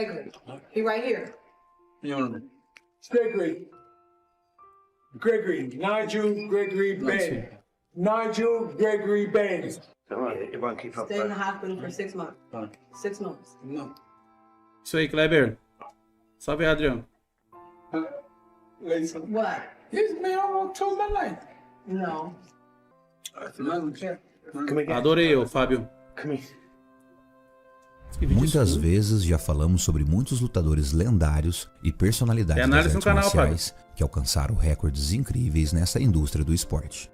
Gregory. He right here. Gregory. Nigel Gregory Baines. Nigel Gregory Baines. Stay in the hospital for 6 months. 6 months. Isso aí, Kleber. Salve, Adriano. Listen. What? This man almost took my life. No. Adorei, ô Fábio. Muitas vezes já falamos sobre muitos lutadores lendários e personalidades das análise no artes canal, marciais que alcançaram recordes incríveis nessa indústria do esporte.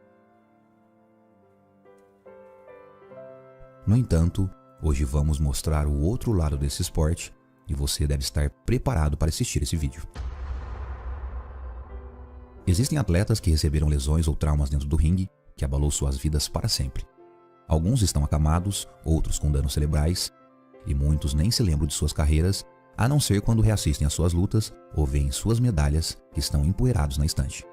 No entanto, hoje vamos mostrar o outro lado desse esporte e você deve estar preparado para assistir esse vídeo. Existem atletas que receberam lesões ou traumas dentro do ringue que abalou suas vidas para sempre. Alguns estão acamados, outros com danos cerebrais, e muitos nem se lembram de suas carreiras, a não ser quando reassistem às suas lutas ou veem suas medalhas que estão empoeirados na estante.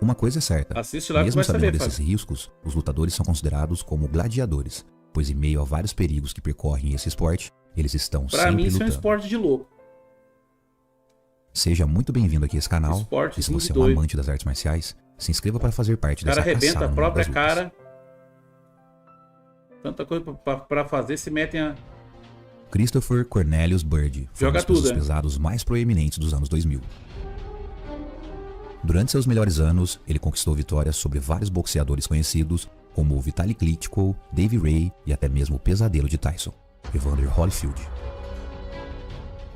Uma coisa é certa, Assiste lá que mesmo vai sabendo saber, desses Fábio. riscos, os lutadores são considerados como gladiadores, pois em meio a vários perigos que percorrem esse esporte, eles estão Pra sempre mim isso é um lutando. esporte de louco. Seja muito bem-vindo aqui a esse canal, Esporte e se você é um doido. amante das artes marciais, se inscreva para fazer parte O cara dessa arrebenta caçada a no mundo própria das lutas. cara. Tanta coisa pra fazer, se metem a... Christopher Cornelius Bird foi um Joga dos pesos tudo, né? pesados mais proeminentes dos anos 2000. Durante seus melhores anos, ele conquistou vitórias sobre vários boxeadores conhecidos, como o Vitaly Klitschko, Davey Ray e até mesmo o pesadelo de Tyson, Evander Holyfield.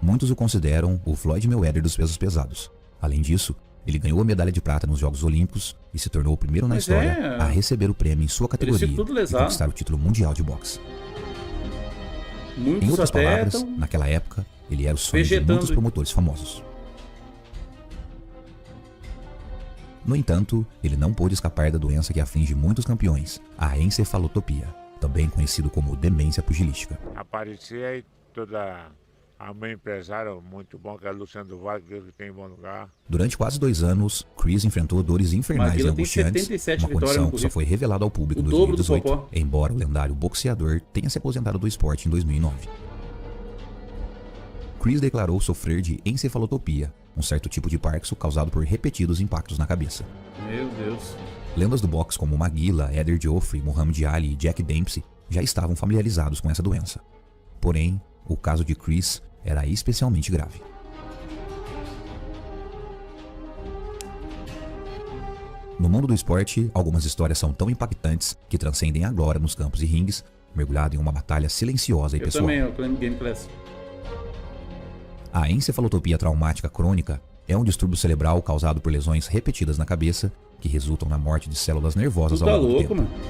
Muitos o consideram o Floyd Mayweather dos pesos pesados. Além disso, ele ganhou a medalha de prata nos Jogos Olímpicos e se tornou o primeiro na Mas história é- a receber o prêmio em sua categoria ficam tudo e lesado. conquistar o título mundial de boxe. Em Muitos outras até palavras, tão... naquela época, ele era o sonho de vegetando. muitos promotores famosos. No entanto, ele não pôde escapar da doença que aflige muitos campeões, a encefalotopia, também conhecido como demência pugilística. Aparecia aí toda a mãe empresária muito bom, que é a Luciano do Vale, que Deus que tem em bom lugar. Durante quase 2 anos, Chris enfrentou dores infernais Maguila e tem angustiantes, 77 uma vitórias condição no que só currículo. foi revelada ao público em O dobro do 2018, Popó. embora o lendário boxeador tenha se aposentado do esporte em 2009. Chris declarou sofrer de encefalotopia, um certo tipo de Parkinson causado por repetidos impactos na cabeça. Meu Deus. Lendas do boxe como Maguila, Eddie Joffrey, Muhammad Ali e Jack Dempsey já estavam familiarizados com essa doença. Porém, o caso de Chris era especialmente grave. No mundo do esporte, algumas histórias são tão impactantes que transcendem a glória nos campos e ringues, mergulhado em uma batalha silenciosa e Eu pessoal. também, o Clan Game Class. A encefalotopia traumática crônica é um distúrbio cerebral causado por lesões repetidas na cabeça que resultam na morte de células nervosas Tudo ao tá longo do louco, tempo. mano.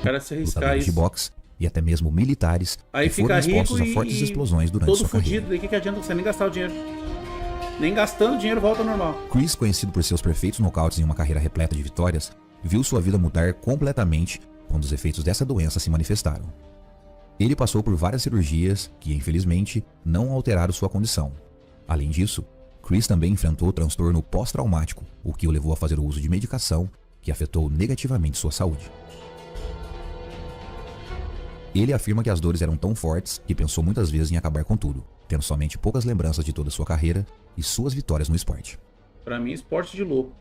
O cara se arriscar Lutadores de isso. boxe e até mesmo militares Aí que foram fica expostos rico a fortes e explosões durante todo sua fudido. carreira. Daí que adianta você nem gastar o dinheiro? Nem gastando dinheiro volta ao normal. Chris, conhecido por seus perfeitos nocautes em uma carreira repleta de vitórias, viu sua vida mudar completamente quando os efeitos dessa doença se manifestaram. Ele passou por várias cirurgias que, infelizmente, não alteraram sua condição. Além disso, Chris também enfrentou transtorno pós-traumático, o que o levou a fazer o uso de medicação que afetou negativamente sua saúde. Ele afirma que as dores eram tão fortes que pensou muitas vezes em acabar com tudo, tendo somente poucas lembranças de toda sua carreira e suas vitórias no esporte. Pra mim, esporte de louco.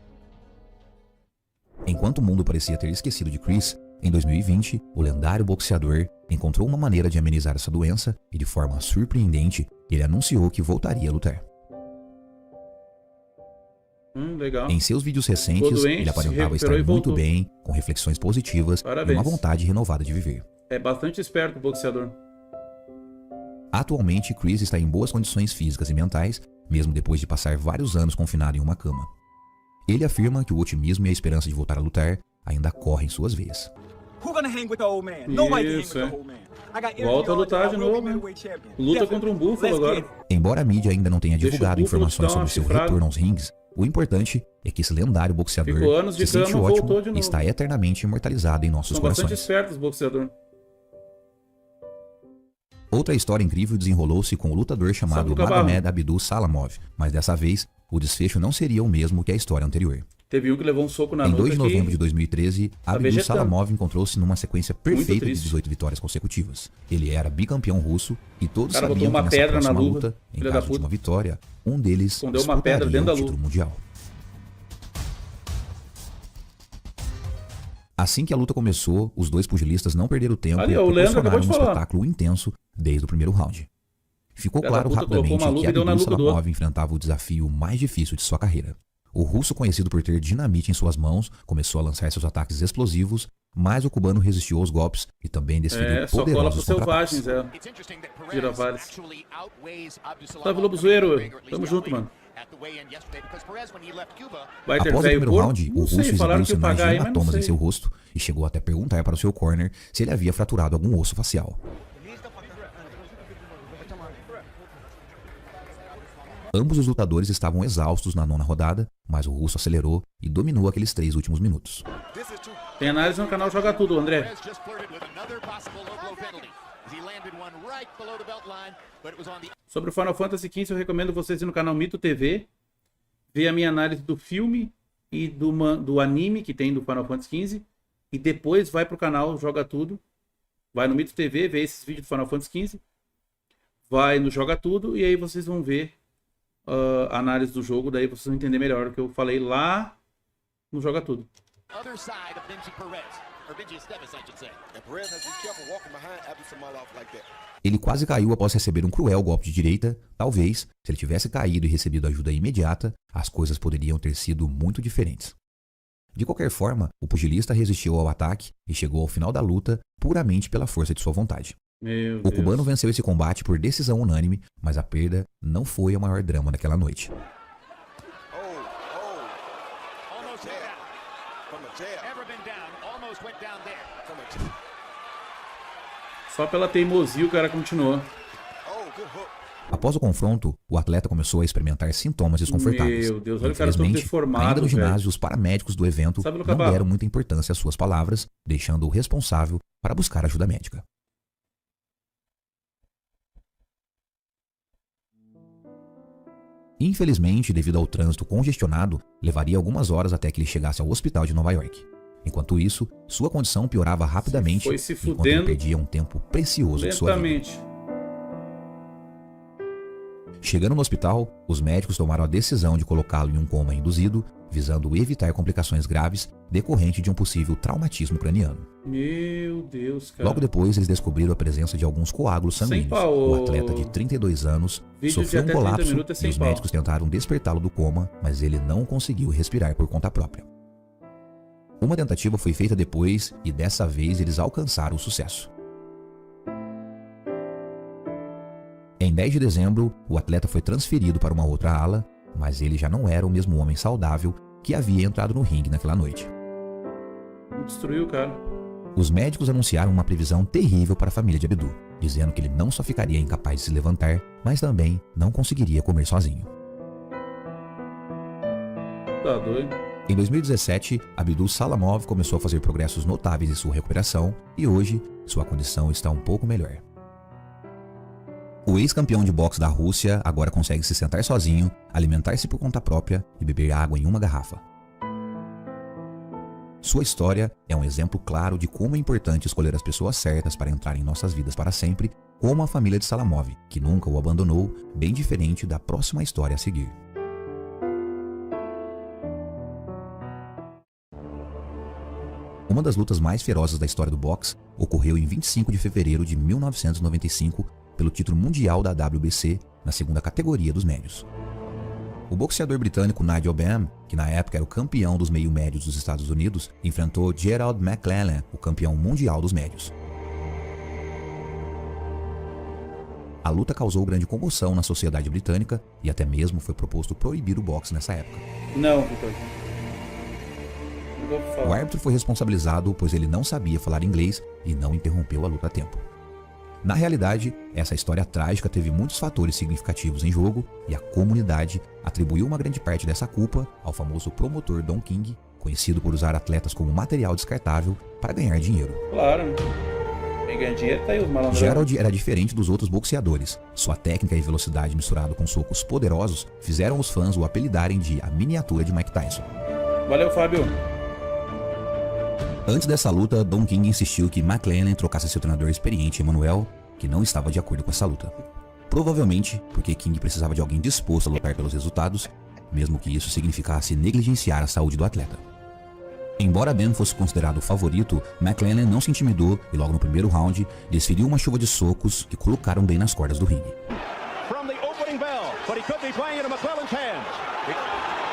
Enquanto o mundo parecia ter esquecido de Chris, em 2020, o lendário boxeador encontrou uma maneira de amenizar essa doença e, de forma surpreendente, ele anunciou que voltaria a lutar. Legal. Em seus vídeos Ficou recentes, doente, ele se aparentava recuperou estar e muito voltou. bem, com reflexões positivas Parabéns. e uma vontade renovada de viver. É bastante esperto o boxeador. Atualmente, Chris está em boas condições físicas e mentais, mesmo depois de passar vários anos confinado em uma cama. Ele afirma que o otimismo e a esperança de voltar a lutar ainda correm suas veias. Isso, é. Volta a lutar de novo, né? Luta contra um búfalo agora. Embora a mídia ainda não tenha Deixa o divulgado búfalo informações dar uma sobre seu chifrada. retorno aos rings, o importante é que esse lendário boxeador Ficou anos de se sente cama, ótimo voltou de e novo. está eternamente imortalizado em nossos São bastante corações. espertos os boxeadores. Outra história incrível desenrolou-se com o lutador chamado Sabe do cavalo. Magomed Abdul Salamov, mas dessa vez o desfecho não seria o mesmo que a história anterior. Teve um que levou um soco na Em nuca 2 de novembro de que... 2013, Abdul vegetando. Salamov encontrou-se numa sequência perfeita de triste. 18 vitórias consecutivas. Ele era bicampeão russo e todos O cara sabiam botou uma que nessa pedra na próxima luva, luta, em filha da caso de puta. uma vitória, um deles Escondeu uma pedra disputaria dentro da o título luva. mundial. Assim que a luta começou, os dois pugilistas não perderam tempo Ali, e ó, o Leandro acabou proporcionaram de um falar. espetáculo intenso desde o primeiro round. Ficou Filha da claro puta rapidamente colocou uma luva que e deu na Abdul nuca do Salamov enfrentava o desafio mais difícil de sua carreira. O russo, conhecido por ter dinamite em suas mãos, começou a lançar seus ataques explosivos, mas o cubano resistiu aos golpes e também desferiu Só cola poderosos pros contra-ataques. selvagens, Giravares. Salve, Lobo Zoeiro. Tamo junto, mano. Vai ter Após o velho primeiro porco? round, o Não russo sei, falaram exibiu que ia sinais de pagar aí, mas não hematomas em sei. seu rosto e chegou até perguntar para o seu corner se ele havia fraturado algum osso facial. Ambos os lutadores estavam exaustos na nona rodada, mas o russo acelerou e dominou aqueles 3 últimos minutos. Tem análise no canal Joga Tudo, André. Sobre o Final Fantasy XV, eu recomendo vocês ir no canal Mito TV, ver a minha análise do filme e do anime que tem do Final Fantasy XV, e depois vai pro canal Joga Tudo, vai no Mito TV, vê esses vídeos do Final Fantasy XV, vai no Joga Tudo, e aí vocês vão ver a análise do jogo, daí vocês vão entender melhor o que eu falei lá no Joga Tudo. Ele quase caiu após receber um cruel golpe de direita. Talvez, se ele tivesse caído e recebido ajuda imediata, as coisas poderiam ter sido muito diferentes. De qualquer forma, o pugilista resistiu ao ataque e chegou ao final da luta puramente pela força de sua vontade. Meu O Deus. cubano venceu esse combate por decisão unânime, mas a perda não foi o maior drama daquela noite. Só pela teimosia o cara continuou. Após o confronto, o atleta começou a experimentar sintomas desconfortáveis. Meu Deus, olha o cara todo Infelizmente, deformado, ainda no velho. ginásio, os paramédicos do evento Sabe, não Lucabala? deram muita importância às suas palavras, deixando-o responsável para buscar ajuda médica. Infelizmente, devido ao trânsito congestionado, levaria algumas horas até que ele chegasse ao hospital de Nova York. Enquanto isso, sua condição piorava rapidamente, Foi se enquanto ele fudendo perdia um tempo precioso de sua vida. lentamente. Chegando no hospital, os médicos tomaram a decisão de colocá-lo em um coma induzido, visando evitar complicações graves decorrente de um possível traumatismo craniano. Meu Deus, cara. Logo depois, eles descobriram a presença de alguns coágulos Sem sanguíneos. pau. O atleta de 32 anos Vídeo sofreu de um até 30 colapso minutos é e sem os pau. médicos tentaram despertá-lo do coma, mas ele não conseguiu respirar por conta própria. Uma tentativa foi feita depois e dessa vez eles alcançaram o sucesso. Em 10 de dezembro, o atleta foi transferido para uma outra ala, mas ele já não era o mesmo homem saudável que havia entrado no ringue naquela noite. Destruiu o cara. Os médicos anunciaram uma previsão terrível para a família de Abdul, dizendo que ele não só ficaria incapaz de se levantar, mas também não conseguiria comer sozinho. Tá doido. Em 2017, Abdul Salamov começou a fazer progressos notáveis em sua recuperação e hoje sua condição está um pouco melhor. O ex-campeão de boxe da Rússia agora consegue se sentar sozinho, alimentar-se por conta própria e beber água em uma garrafa. Sua história é um exemplo claro de como é importante escolher as pessoas certas para entrar em nossas vidas para sempre, como a família de Salamov, que nunca o abandonou, bem diferente da próxima história a seguir. Uma das lutas mais ferozes da história do boxe ocorreu em 25 de fevereiro de 1995 pelo título mundial da WBC na segunda categoria dos médios. O boxeador britânico Nigel Benn, que na época era o campeão dos meio-médios dos Estados Unidos, enfrentou Gerald McClellan, o campeão mundial dos médios. A luta causou grande comoção na sociedade britânica e até mesmo foi proposto proibir o boxe nessa época. Não, Vitor. Não vou O falar. árbitro foi responsabilizado pois ele não sabia falar inglês e não interrompeu a luta a tempo. Na realidade, essa história trágica teve muitos fatores significativos em jogo e a comunidade atribuiu uma grande parte dessa culpa ao famoso promotor Don King, conhecido por usar atletas como material descartável para ganhar dinheiro. Claro, né? Quem ganha dinheiro tá aí os malandros. Gerald era diferente dos outros boxeadores. Sua técnica e velocidade misturado com socos poderosos fizeram os fãs o apelidarem de a miniatura de Mike Tyson. Valeu, Fábio. Antes dessa luta, Don King insistiu que McLennan trocasse seu treinador experiente, Emmanuel, que não estava de acordo com essa luta. Provavelmente porque King precisava de alguém disposto a lutar pelos resultados, mesmo que isso significasse negligenciar a saúde do atleta. Embora Ben fosse considerado o favorito, McLennan não se intimidou e logo no primeiro round desferiu uma chuva de socos que colocaram Ben nas cordas do ringue. From the opening bell, but he could be playing into McClellan's hands.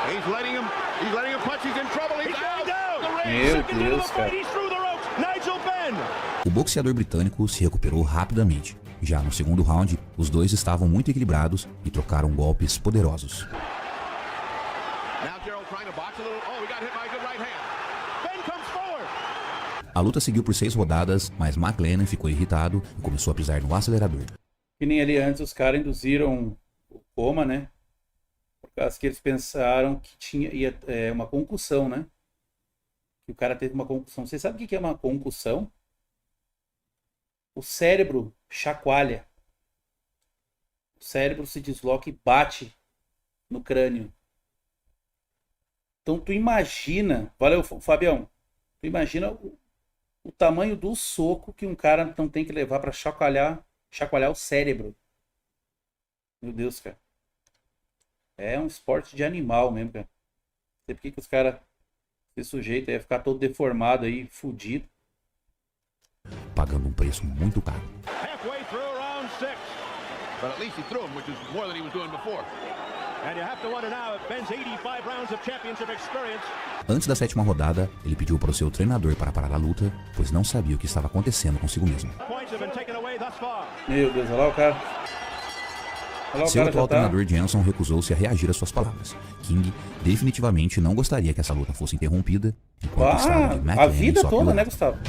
He's letting him punch, he's in trouble, he's going down. Meu Deus, cara. He's through the ropes. Nigel Benn. O boxeador britânico se recuperou rapidamente. Já no segundo round, os dois estavam muito equilibrados e trocaram golpes poderosos. A luta seguiu por 6 rodadas, mas McLennan ficou irritado e começou a pisar no acelerador. Que nem ali antes, os caras induziram o coma, né? Por causa que eles pensaram que ia uma concussão, né? Que o cara teve uma concussão. Você sabe o que é uma concussão? O cérebro chacoalha. O cérebro se desloca e bate no crânio. Então tu imagina, valeu, Fabião, tu imagina o tamanho do soco que um cara não tem que levar para chacoalhar o cérebro. Meu Deus, cara. É um esporte de animal mesmo, cara. Não sei por que os caras se sujeitam a ficar todo deformado aí, fudido. Pagando um preço muito caro. Halfway through round 6. But at least he threw him, which is more than he was doing before. And you have to wonder now if Ben's 85 rounds of championship experience. Antes da 7ª rodada, ele pediu para o seu treinador para parar a luta, pois não sabia o que estava acontecendo consigo mesmo. Points have been taken away thus far. Meu Deus, olha lá o cara. Olha lá, Seu o cara atual já tá... treinador Jenson recusou-se a reagir às suas palavras. King definitivamente não gostaria que essa luta fosse interrompida, enquanto o estado de a McLennan vida só toda, piorava. né, Gustavo?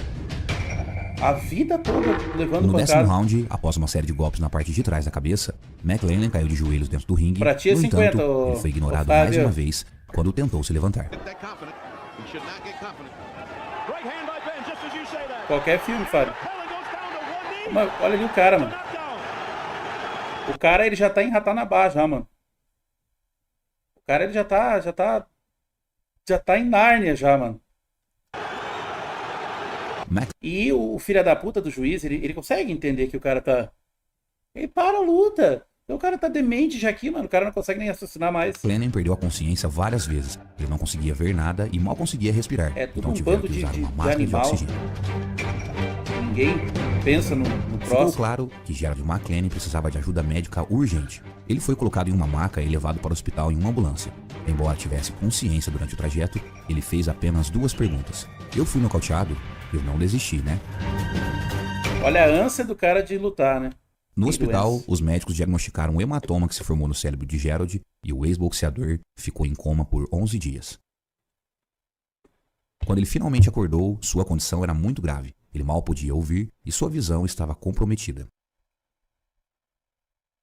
A vida toda levando No 10º pancada. round, após uma série de golpes na parte de trás da cabeça, McLennan caiu de joelhos dentro do ringue. Pra ti é no 50, entanto, ele foi ignorado Otávio. mais uma vez quando tentou se levantar. Get that confident. He should not get confident. Right hand by Ben, just as you say that. Qualquer filme, Fábio. McClellan goes down to one knee. Mano, olha ali o cara, mano. Knockdown. O cara, ele já tá em Ratanabá já, mano. O cara, ele já tá em Nárnia já, mano. E o filho da puta do juiz, ele consegue entender que o cara tá... Ele para a luta. Então o cara tá demente já aqui, mano. O cara não consegue nem raciocinar mais. McLennan perdeu a consciência várias vezes. Ele não conseguia ver nada e mal conseguia respirar. É tudo então um tiveram bando que de usar uma máscara de animal. oxigênio. Ninguém pensa no Ficou próximo. claro que Gerald McLennan precisava de ajuda médica urgente. Ele foi colocado em uma maca e levado para o hospital em uma ambulância. Embora tivesse consciência durante o trajeto, ele fez apenas 2 perguntas. Eu fui nocauteado? Eu não desisti, né? Olha a ânsia do cara de lutar, né? No Que hospital, doença. os médicos diagnosticaram um hematoma que se formou no cérebro de Gerald e o ex-boxeador ficou em coma por 11 dias. Quando ele finalmente acordou, sua condição era muito grave. Ele mal podia ouvir e sua visão estava comprometida.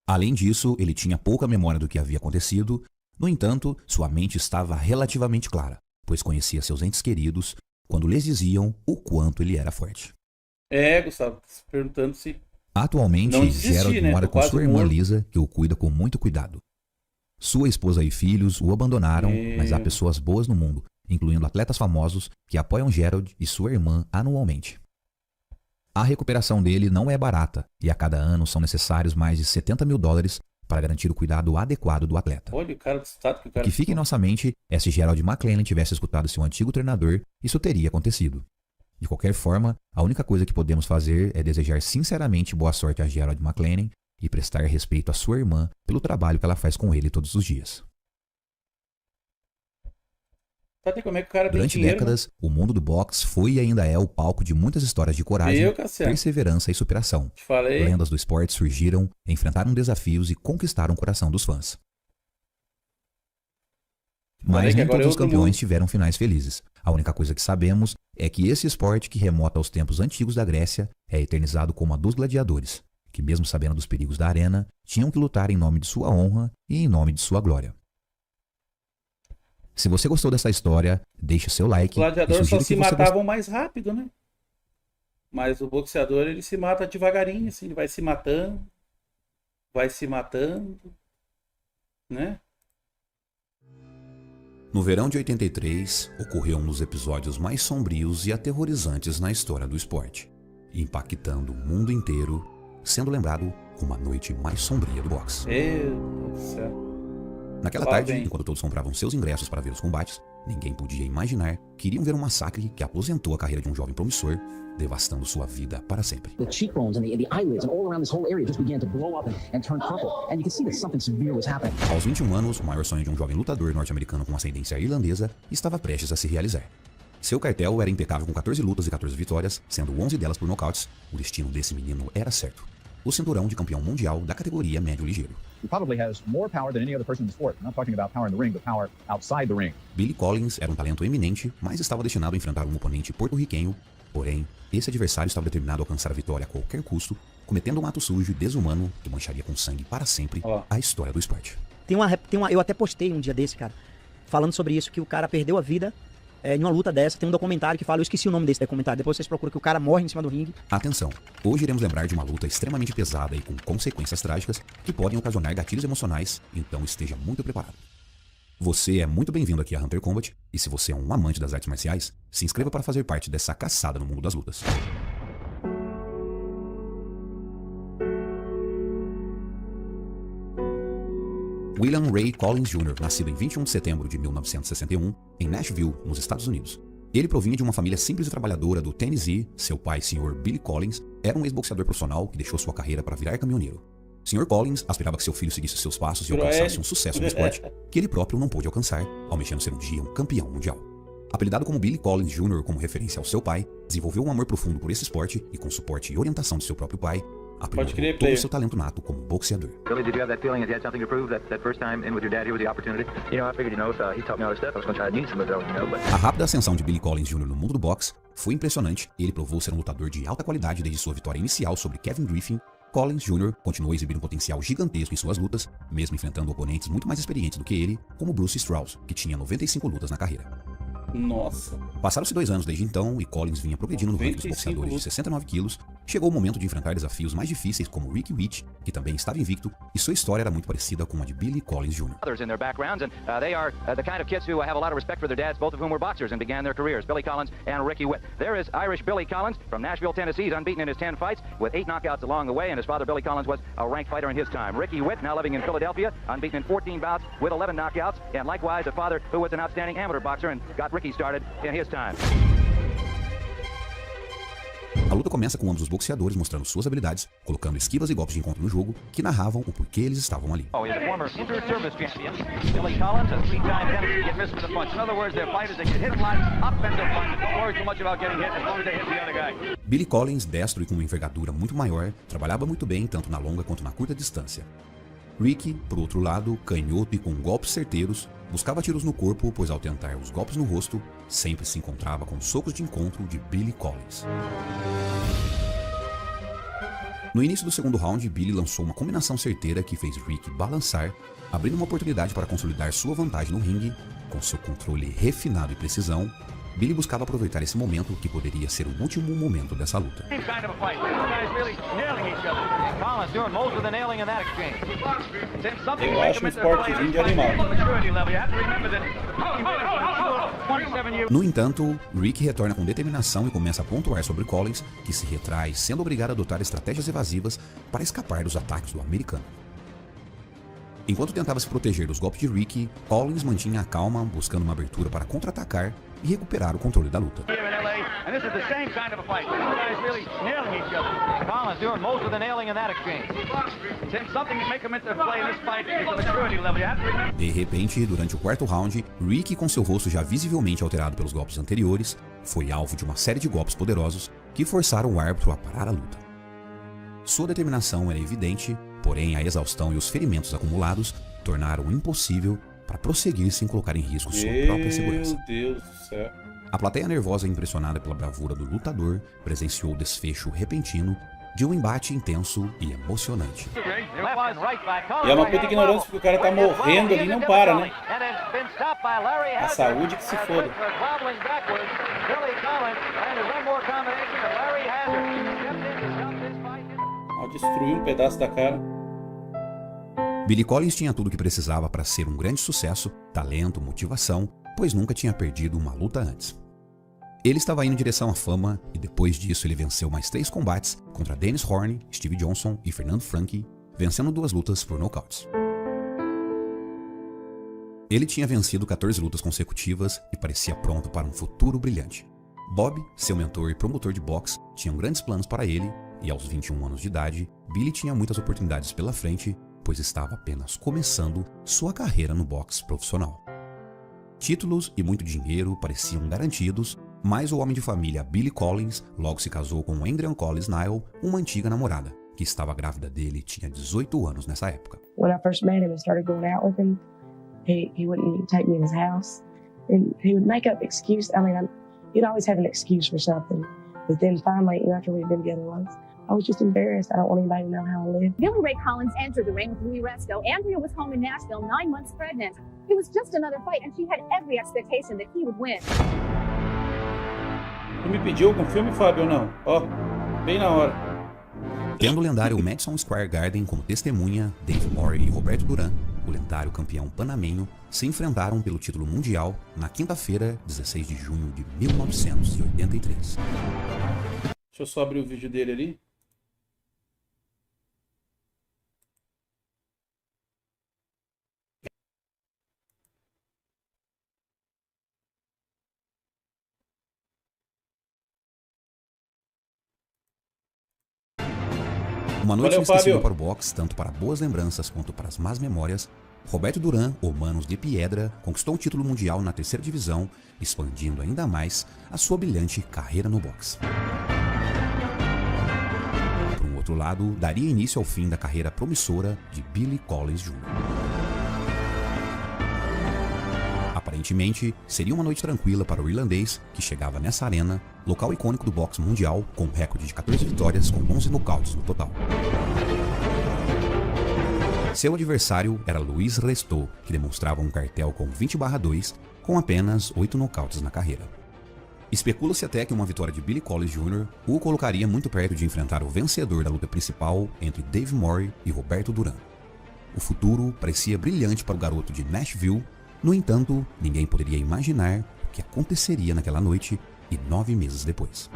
Além disso, ele tinha pouca memória do que havia acontecido. No entanto, sua mente estava relativamente clara, pois conhecia seus entes queridos quando lhes diziam o quanto ele era forte. Gustavo, se perguntando se... Atualmente, Não desisti, Gerald né? mora Tô com quase sua irmã morto. Lisa, que o cuida com muito cuidado. Sua esposa e filhos o abandonaram, mas há pessoas boas no mundo, incluindo atletas famosos, que apoiam Gerald e sua irmã anualmente. A recuperação dele não é barata, e a cada ano são necessários mais de $70 mil para garantir o cuidado adequado do atleta. Olha o cara do estado que o O cara... que fica em nossa mente é se Gerald McLennan tivesse escutado seu antigo treinador, isso teria acontecido. De qualquer forma, a única coisa que podemos fazer é desejar sinceramente boa sorte a Gerald McLennan e prestar respeito à sua irmã pelo trabalho que ela faz com ele todos os dias. Sabe como é que o cara tem Durante dinheiro, décadas, o mundo do boxe foi e ainda é o palco de muitas histórias de coragem, Viu, Cassiano? perseverança e superação. Te falei. Lendas do esporte surgiram, enfrentaram desafios e conquistaram o coração dos fãs. Falei Mas que nem agora todos é os outro campeões mundo. tiveram finais felizes. A única coisa que sabemos é que esse esporte que remota aos tempos antigos da Grécia é eternizado como a dos gladiadores, que mesmo sabendo dos perigos da arena, tinham que lutar em nome de sua honra e em nome de sua glória. Se você gostou dessa história, deixe seu like. Os gladiadores e só sugiro se que você matavam mais rápido, né? Mas o boxeador, ele se mata devagarinho, assim, ele vai se matando, né? No verão de 83, ocorreu um dos episódios mais sombrios e aterrorizantes na história do esporte, impactando o mundo inteiro, sendo lembrado como a noite mais sombria do boxe. Meu Deus do céu. Naquela tarde, enquanto todos compravam seus ingressos para ver os combates, ninguém podia imaginar que iriam ver um massacre que aposentou a carreira de um jovem promissor, devastando sua vida para sempre. The cheekbones and the eyelids and all around this whole area just began to blow up and turn purple. And you can see that something severe was happening. Aos 21 anos, o maior sonho de um jovem lutador norte-americano com ascendência irlandesa estava prestes a se realizar. Seu cartel era impecável com 14 lutas e 14 vitórias, sendo 11 delas por nocautes. O destino desse menino era certo: o cinturão de campeão mundial da categoria médio ligeiro. He probably has more power than any other person in the sport. I'm not talking about power in the ring, but power outside the ring. Billy Collins era um talento eminente, mas estava destinado a enfrentar um oponente porto-riquenho. Porém, esse adversário estava determinado a alcançar a vitória a qualquer custo, cometendo um ato sujo e desumano que mancharia com sangue para sempre a história do esporte. Eu até postei um dia desse, cara, falando sobre isso, que o cara perdeu a vida em uma luta dessa. Tem um documentário que fala, eu esqueci o nome desse documentário, depois vocês procuram, que o cara morre em cima do ringue. Atenção, hoje iremos lembrar de uma luta extremamente pesada e com consequências trágicas que podem ocasionar gatilhos emocionais, então esteja muito preparado. Você é muito bem-vindo aqui a Hunter Combat, e se você é um amante das artes marciais, se inscreva para fazer parte dessa caçada no mundo das lutas. William Ray Collins Jr., nascido em 21 de setembro de 1961, em Nashville, nos Estados Unidos. Ele provinha de uma família simples e trabalhadora do Tennessee. Seu pai, Sr. Billy Collins, era um ex-boxeador profissional que deixou sua carreira para virar caminhoneiro. Sr. Collins aspirava que seu filho seguisse seus passos e alcançasse um sucesso no esporte que ele próprio não pôde alcançar, almejando ser um dia um campeão mundial. Apelidado como Billy Collins Jr. como referência ao seu pai, desenvolveu um amor profundo por esse esporte e, com suporte e orientação de seu próprio pai, aprimorou todo o seu talento nato como boxeador. Billy, did you have that feeling that you had something to prove that first time in with your dad here was the opportunity? You know, I figured, if he taught me all this stuff, I was going to try to need some of those, but... A rápida ascensão de Billy Collins Jr. no mundo do boxe foi impressionante e ele provou ser um lutador de alta qualidade desde sua vitória inicial sobre Kevin Griffin. Collins Jr. continuou a exibir um potencial gigantesco em suas lutas, mesmo enfrentando oponentes muito mais experientes do que ele, como Bruce Strauss, que tinha 95 lutas na carreira. Nossa. Passaram-se 2 anos desde então e Collins vinha progredindo no ranking dos boxeadores de 69 quilos. Chegou o momento de enfrentar desafios mais difíceis como Ricky Witt, que também estava invicto, e sua história era muito parecida com a de Billy Collins Jr. In their backgrounds, and they are the kind of kids who have a lot of respect for their dads, both of whom were boxers and began their careers, Billy Collins and Ricky Witt. There is Irish Billy Collins from Nashville, Tennessee. He's unbeaten in his 10 fights with 8 knockouts along the way, and his father Billy Collins was a ranked fighter in his time. Ricky Witt, now living in Philadelphia, unbeaten in 14 bouts with 11 knockouts, and likewise a father who was an outstanding amateur boxer and got Ricky started in his time. A luta começa com ambos os boxeadores mostrando suas habilidades, colocando esquivas e golpes de encontro no jogo que narravam o porquê eles estavam ali. Oh, he's a former inter-service champion. Billy Collins, a 3-time Tennessee, get missed with a punch. In other words, they're fighters that get hit a lot, offensive punch. Don't worry too much about getting hit as long as they hit the other guy. Billy Collins, destro e com uma envergadura muito maior, trabalhava muito bem tanto na longa quanto na curta distância. Ricky, por outro lado, canhoto e com golpes certeiros, buscava tiros no corpo, pois ao tentar os golpes no rosto, sempre se encontrava com socos de encontro de Billy Collins. No início do segundo round, Billy lançou uma combinação certeira que fez Ricky balançar, abrindo uma oportunidade para consolidar sua vantagem no ringue. Com seu controle refinado e precisão, Billy buscava aproveitar esse momento que poderia ser o último momento dessa luta. Eu acho um esportezinho de animal. No entanto, Ricky retorna com determinação e começa a pontuar sobre Collins, que se retrai, sendo obrigado a adotar estratégias evasivas para escapar dos ataques do americano. Enquanto tentava se proteger dos golpes de Ricky, Collins mantinha a calma, buscando uma abertura para contra-atacar e recuperar o controle da luta. De repente, durante o quarto round, Ricky, com seu rosto já visivelmente alterado pelos golpes anteriores, foi alvo de uma série de golpes poderosos que forçaram o árbitro a parar a luta. Sua determinação era evidente, porém a exaustão e os ferimentos acumulados tornaram impossível para prosseguir sem colocar em risco sua própria segurança. Meu Deus do céu. A plateia nervosa e impressionada pela bravura do lutador presenciou o desfecho repentino de um embate intenso e emocionante. E é uma puta ignorância porque o cara tá morrendo ali e não para, né? A saúde que se foda. Ao destruir um pedaço da cara. Billy Collins tinha tudo o que precisava para ser um grande sucesso: talento, motivação pois nunca tinha perdido uma luta antes. Ele estava indo em direção à fama e depois disso ele venceu mais 3 combates contra Dennis Horn, Steve Johnson e Fernando Franchi, vencendo 2 lutas por nocautes. Ele tinha vencido 14 lutas consecutivas e parecia pronto para um futuro brilhante. Bob, seu mentor e promotor de boxe, tinham grandes planos para ele e aos 21 anos de idade, Billy tinha muitas oportunidades pela frente, pois estava apenas começando sua carreira no boxe profissional. Títulos e muito dinheiro pareciam garantidos, mas o homem de família Billy Collins logo se casou com Adrian Collins Nile, uma antiga namorada, que estava grávida dele e tinha 18 anos nessa época. When I first met him and started going out with him, he wouldn't take me in his house, and he would make up excuses. I mean, he'd always have an excuse for something. But then finally, after we'd been together once, I was just embarrassed. I don't want anybody to know how I live. Billy Ray Collins entered the ring with Louis Resto. Andrea was home in Nashville, 9 months pregnant. It was just another fight, and she had every expectation that he would win. Tu me pediu algum filme, Fábio, ou não? Ó, bem na hora. Tendo o lendário Madison Square Garden como testemunha, Dave Morey e Roberto Duran, o lendário campeão panamenho, se enfrentaram pelo título mundial na quinta-feira, 16 de junho de 1983. Deixa eu só abrir o vídeo dele ali. Uma noite inesquecível para o boxe, tanto para boas lembranças quanto para as más memórias, Roberto Duran, ou Manos de Piedra, conquistou um título mundial na terceira divisão, expandindo ainda mais a sua brilhante carreira no boxe. Por um outro lado, daria início ao fim da carreira promissora de Billy Collins Jr. Aparentemente, seria uma noite tranquila para o irlandês, que chegava nessa arena, local icônico do boxe mundial, com um recorde de 14 vitórias com 11 nocautes no total. Seu adversário era Louis Resto, que demonstrava um cartel com 20/2, com apenas 8 nocautes na carreira. Especula-se até que uma vitória de Billy Collins Jr. o colocaria muito perto de enfrentar o vencedor da luta principal entre Dave Morey e Roberto Duran. O futuro parecia brilhante para o garoto de Nashville. No entanto, ninguém poderia imaginar o que aconteceria naquela noite e 9 meses depois.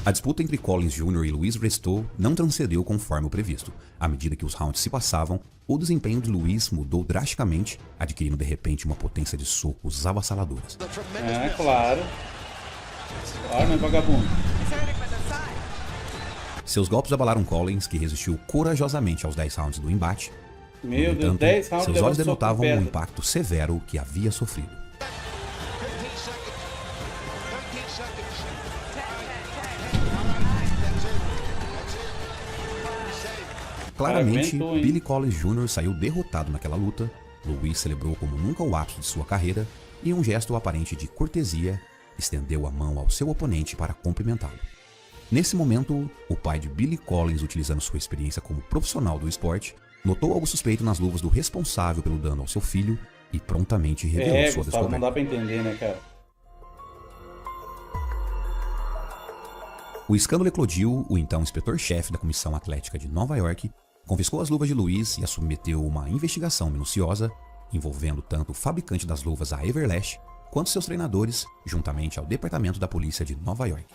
A disputa entre Collins Jr. e Louis Resto não transcendeu conforme o previsto. À medida que os rounds se passavam, o desempenho de Louis mudou drasticamente, adquirindo de repente uma potência de socos avassaladoras. É, claro. Claro, meu vagabundo. Seus golpes abalaram Collins, que resistiu corajosamente aos 10 rounds do embate. Meu No Deus, entanto, 10 rounds seus olhos levando soco denotavam em o pedra. impacto severo que havia sofrido. Claramente, aguentou, hein? Billy Collins Jr. saiu derrotado naquela luta. Louis celebrou como nunca o ápice de sua carreira e, em um gesto aparente de cortesia, estendeu a mão ao seu oponente para cumprimentá-lo. Nesse momento, o pai de Billy Collins, utilizando sua experiência como profissional do esporte, notou algo suspeito nas luvas do responsável pelo dano ao seu filho e prontamente revelou sua Gustavo, não descoberta. dá pra entender, né, cara? O escândalo eclodiu, o então inspetor-chefe da Comissão Atlética de Nova York confiscou as luvas de Louis e a submeteu a uma investigação minuciosa, envolvendo tanto o fabricante das luvas, a Everlast, quanto seus treinadores, juntamente ao Departamento da Polícia de Nova York.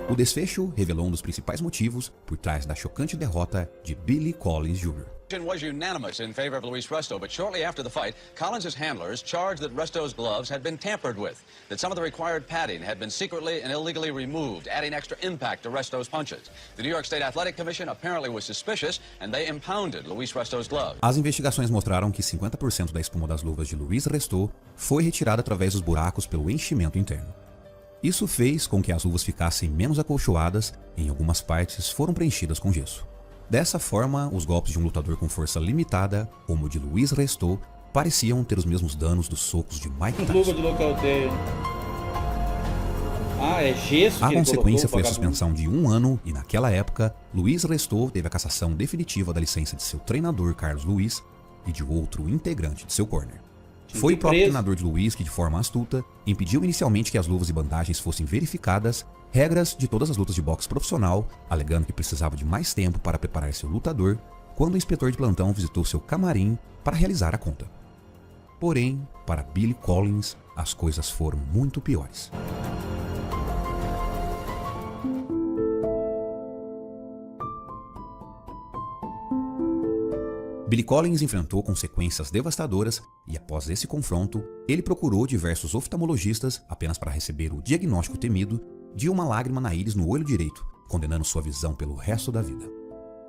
O desfecho revelou um dos principais motivos por trás da chocante derrota de Billy Collins Jr. Was unanimous in favor of Louis Resto, but shortly after the fight, Collins' handlers charged that Resto's gloves had been tampered with, that some of the required padding had been secretly and illegally removed, adding extra impact to Resto's punches. The New York State Athletic Commission apparently was suspicious, and they impounded Louis Resto's gloves. As investigações mostraram que 50% da espuma das luvas de Louis Resto foi retirada através dos buracos pelo enchimento interno. Isso fez com que as luvas ficassem menos acolchoadas e em algumas partes foram preenchidas com gesso. Dessa forma, os golpes de um lutador com força limitada, como o de Louis Resto, pareciam ter os mesmos danos dos socos de Mike Tyson. Luva de nocauteio. Ah, é gesso A que ele consequência colocou, foi a vagabundo. suspensão de 1 ano e naquela época, Louis Resto teve a cassação definitiva da licença de seu treinador Carlos Louis e de outro integrante de seu corner. Foi o próprio treinador de Luiz que, de forma astuta, impediu inicialmente que as luvas e bandagens fossem verificadas, regras de todas as lutas de boxe profissional, alegando que precisava de mais tempo para preparar seu lutador, quando o inspetor de plantão visitou seu camarim para realizar a conta. Porém, para Billy Collins, as coisas foram muito piores. Billy Collins enfrentou consequências devastadoras e, após esse confronto, ele procurou diversos oftalmologistas apenas para receber o diagnóstico temido de uma lágrima na íris no olho direito, condenando sua visão pelo resto da vida.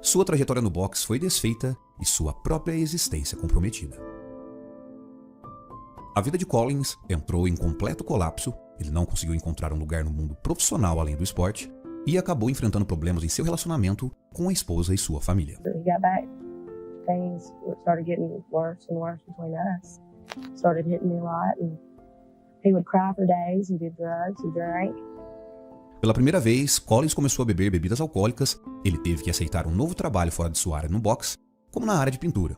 Sua trajetória no boxe foi desfeita e sua própria existência comprometida. A vida de Collins entrou em completo colapso, ele não conseguiu encontrar um lugar no mundo profissional além do esporte e acabou enfrentando problemas em seu relacionamento com a esposa e sua família. Things started getting worse and worse between us. Started hitting me a lot, and he would cry for days. He did drugs, he drank. Pela primeira vez, Collins começou a beber bebidas alcoólicas. Ele teve que aceitar um novo trabalho fora de sua área no boxe, como na área de pintura.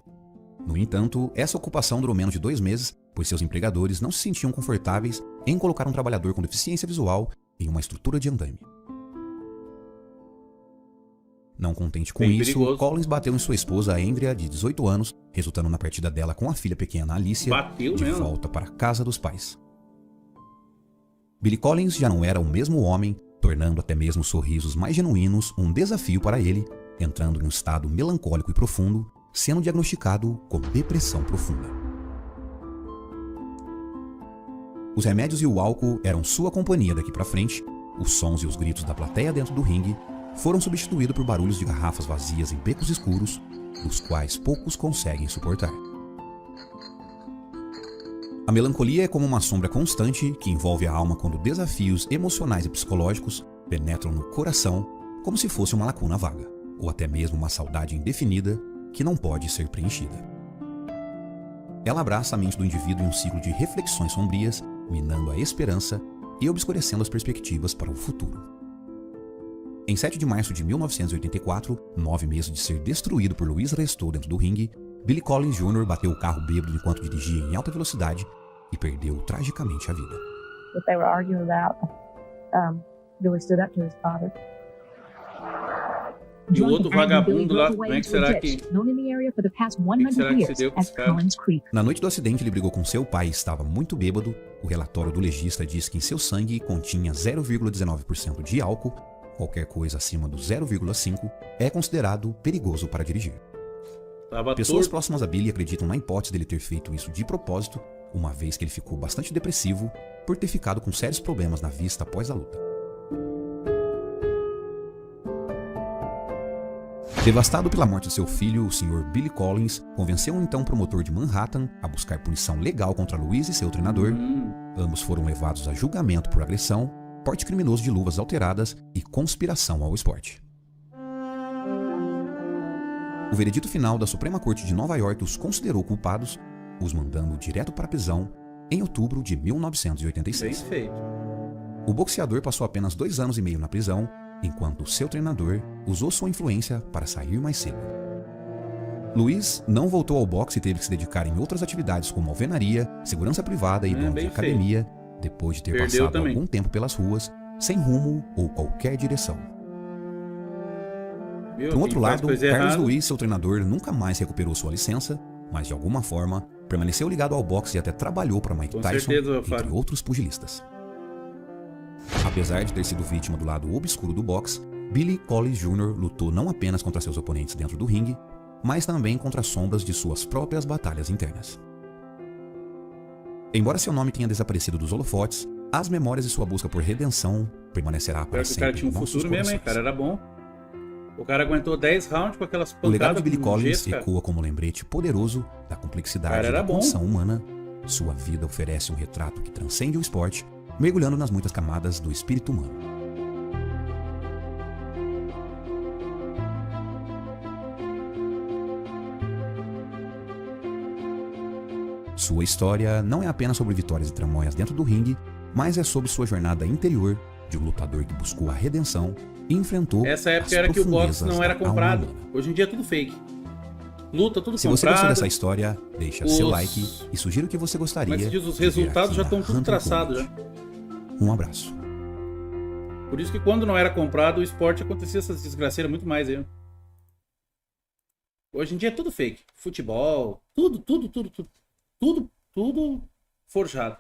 No entanto, essa ocupação durou menos de 2 meses, pois seus empregadores não se sentiam confortáveis em colocar um trabalhador com deficiência visual em uma estrutura de andaime. Não contente com isso, perigoso. Collins bateu em sua esposa, Andrea, de 18 anos, resultando na partida dela com a filha pequena, Alicia, de volta para a casa dos pais. Billy Collins já não era o mesmo homem, tornando até mesmo sorrisos mais genuínos um desafio para ele, entrando em um estado melancólico e profundo, sendo diagnosticado com depressão profunda. Os remédios e o álcool eram sua companhia daqui para frente, os sons e os gritos da plateia dentro do ringue foram substituídos por barulhos de garrafas vazias em becos escuros, dos quais poucos conseguem suportar. A melancolia é como uma sombra constante que envolve a alma quando desafios emocionais e psicológicos penetram no coração como se fosse uma lacuna vaga, ou até mesmo uma saudade indefinida que não pode ser preenchida. Ela abraça a mente do indivíduo em um ciclo de reflexões sombrias, minando a esperança e obscurecendo as perspectivas para o futuro. Em 7 de março de 1984, 9 meses de ser destruído por Luiz Resto dentro do ringue, Billy Collins Jr. bateu o carro bêbado enquanto dirigia em alta velocidade e perdeu tragicamente a vida. What they were arguing about, Billy stood up to his father. E o outro vagabundo lá, como é que será que se deu com esse cara? Na noite do acidente, ele brigou com seu pai e estava muito bêbado. O relatório do legista diz que em seu sangue continha 0,19% de álcool. Qualquer coisa acima do 0,5 é considerado perigoso para dirigir. Pessoas próximas a Billy acreditam na hipótese dele ter feito isso de propósito, uma vez que ele ficou bastante depressivo por ter ficado com sérios problemas na vista após a luta. Devastado pela morte de seu filho, o Sr. Billy Collins convenceu um então promotor de Manhattan a buscar punição legal contra Luiz e seu treinador. Ambos foram levados a julgamento por agressão, porte criminoso de luvas alteradas e conspiração ao esporte. O veredito final da Suprema Corte de Nova York os considerou culpados, os mandando direto para a prisão em outubro de 1986. Bem feito. O boxeador passou apenas 2 anos e meio na prisão, enquanto seu treinador usou sua influência para sair mais cedo. Luiz não voltou ao boxe e teve que se dedicar em outras atividades como alvenaria, segurança privada e dono de academia, depois de ter passado algum tempo pelas ruas, sem rumo ou qualquer direção. Por outro lado, Carlos Luiz, seu treinador, nunca mais recuperou sua licença, mas de alguma forma permaneceu ligado ao boxe e até trabalhou para Mike Tyson, entre outros pugilistas. Apesar de ter sido vítima do lado obscuro do boxe, Billy Collins Jr. lutou não apenas contra seus oponentes dentro do ringue, mas também contra as sombras de suas próprias batalhas internas. Embora seu nome tenha desaparecido dos holofotes, as memórias de sua busca por redenção permanecerá para sempre. O cara tinha um futuro mesmo, hein? O cara era bom. O cara aguentou 10 rounds com aquelas pancadas. O legado de Billy Collins ecoa como lembrete poderoso da complexidade da condição humana. Sua vida oferece um retrato que transcende o esporte, mergulhando nas muitas camadas do espírito humano. Sua história não é apenas sobre vitórias e tramóias dentro do ringue, mas é sobre sua jornada interior de um lutador que buscou a redenção e enfrentou essa época era que o boxe não era comprado. Hoje em dia é tudo fake. Luta, tudo Se você gostou comprado. dessa história, deixa seu like e sugira o que você gostaria. Como é que se diz? Os de ver resultados aqui já na estão tudo Hunter traçados já. Combat. Um abraço. Por isso que quando não era comprado, o esporte acontecia essas desgraceiras muito mais aí. Hoje em dia é tudo fake. Futebol, tudo forjado.